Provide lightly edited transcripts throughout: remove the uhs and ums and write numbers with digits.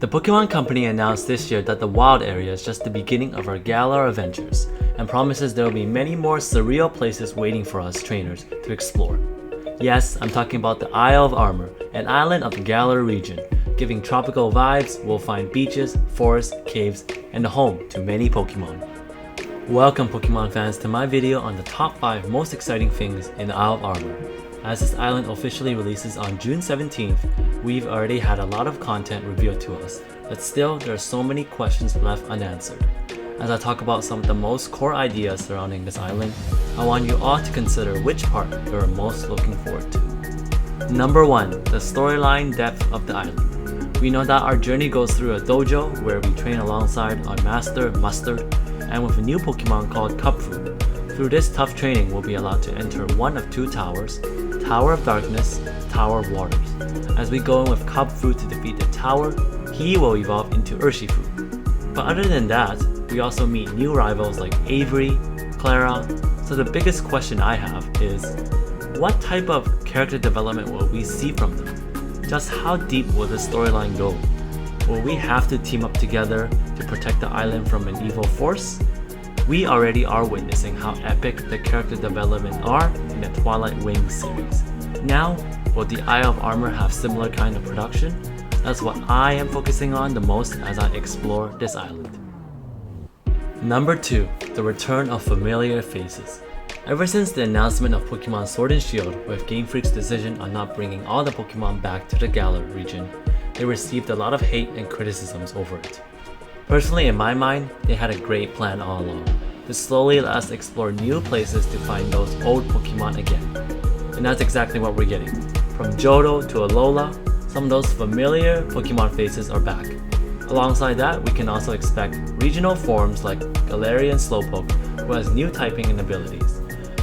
The Pokemon Company announced this year that the wild area is just the beginning of our Galar adventures, and promises there will be many more surreal places waiting for us trainers to explore. Yes, I'm talking about the Isle of Armor, an island of the Galar region. Giving tropical vibes, we'll find beaches, forests, caves, and a home to many Pokemon. Welcome Pokemon fans to my video on the top 5 most exciting things in the Isle of Armor. As this island officially releases on June 17th, we've already had a lot of content revealed to us, but still there are so many questions left unanswered. As I talk about some of the most core ideas surrounding this island, I want you all to consider which part you are most looking forward to. Number 1. The storyline depth of the island. We know that our journey goes through a dojo where we train alongside our master Mustard and with a new Pokemon called Kubfu. Through this tough training, we'll be allowed to enter one of 2 towers, Tower of Darkness, Tower of Waters. As we go in with Kubfu to defeat the tower, he will evolve into Urshifu. But other than that, we also meet new rivals like Avery, Clara, so the biggest question I have is, what type of character development will we see from them? Just how deep will the storyline go? Will we have to team up together to protect the island from an evil force? We already are witnessing how epic the character development are in the Twilight Wings series. Now, will the Isle of Armor have similar kind of production? That's what I am focusing on the most as I explore this island. Number 2. The return of familiar faces. Ever since the announcement of Pokemon Sword and Shield with Game Freak's decision on not bringing all the Pokemon back to the Galar region, they received a lot of hate and criticisms over it. Personally, in my mind, they had a great plan all along, to slowly let us explore new places to find those old Pokemon again. And that's exactly what we're getting. From Johto to Alola, some of those familiar Pokemon faces are back. Alongside that, we can also expect regional forms like Galarian Slowbro, who has new typing and abilities.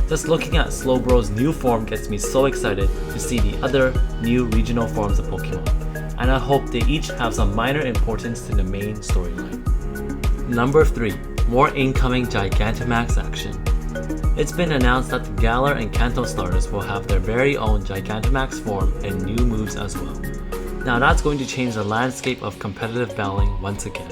Just looking at Slowbro's new form gets me so excited to see the other new regional forms of Pokemon, and I hope they each have some minor importance to the main storyline. Number 3. More incoming Giganta Max action. It's been announced that the Galar and Kanto starters will have their very own Giganta Max form and new moves as well. Now that's going to change the landscape of competitive battling once again.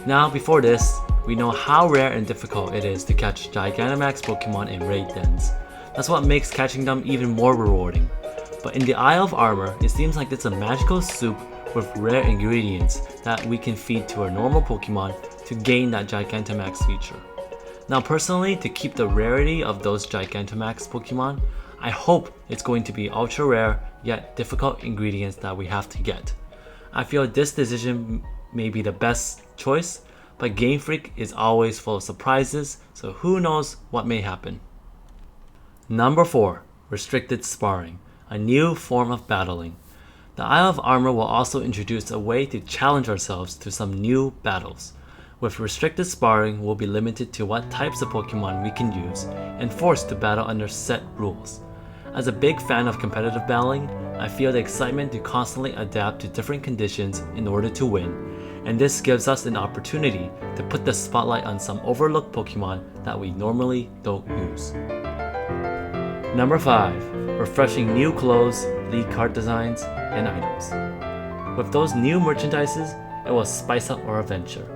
Now before this, we know how rare and difficult it is to catch Gigantamax Pokemon in raid dens. That's what makes catching them even more rewarding. But in the Isle of Armor, it seems like it's a magical soup with rare ingredients that we can feed to our normal Pokemon to gain that Gigantamax feature. Now personally, to keep the rarity of those Gigantamax Pokemon, I hope it's going to be ultra rare yet difficult ingredients that we have to get. I feel this decision may be the best choice, but Game Freak is always full of surprises, so who knows what may happen. Number 4. Restricted Sparring, a new form of battling. The Isle of Armor will also introduce a way to challenge ourselves to some new battles. With restricted sparring, we'll be limited to what types of Pokemon we can use and forced to battle under set rules. As a big fan of competitive battling, I feel the excitement to constantly adapt to different conditions in order to win, and this gives us an opportunity to put the spotlight on some overlooked Pokemon that we normally don't use. Number 5. Refreshing new clothes, league card designs, and items. With those new merchandises, it will spice up our adventure.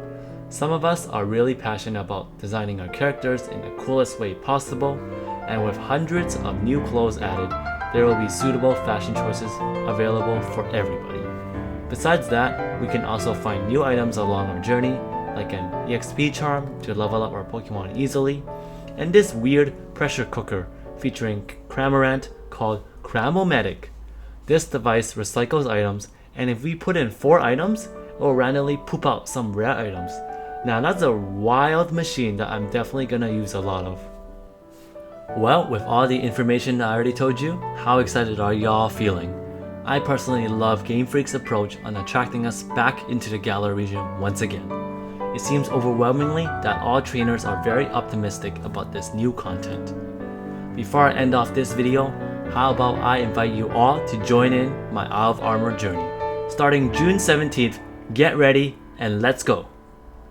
Some of us are really passionate about designing our characters in the coolest way possible, and with hundreds of new clothes added, there will be suitable fashion choices available for everybody. Besides that, we can also find new items along our journey, like an EXP charm to level up our Pokemon easily, and this weird pressure cooker featuring Cramorant called Cramomatic. This device recycles items, and if we put in 4 items, it will randomly poop out some rare items. Now that's a wild machine that I'm definitely gonna use a lot of. Well, with all the information I already told you, how excited are y'all feeling? I personally love Game Freak's approach on attracting us back into the Galar region once again. It seems overwhelmingly that all trainers are very optimistic about this new content. Before I end off this video, how about I invite you all to join in my Isle of Armor journey. Starting June 17th, get ready and let's go!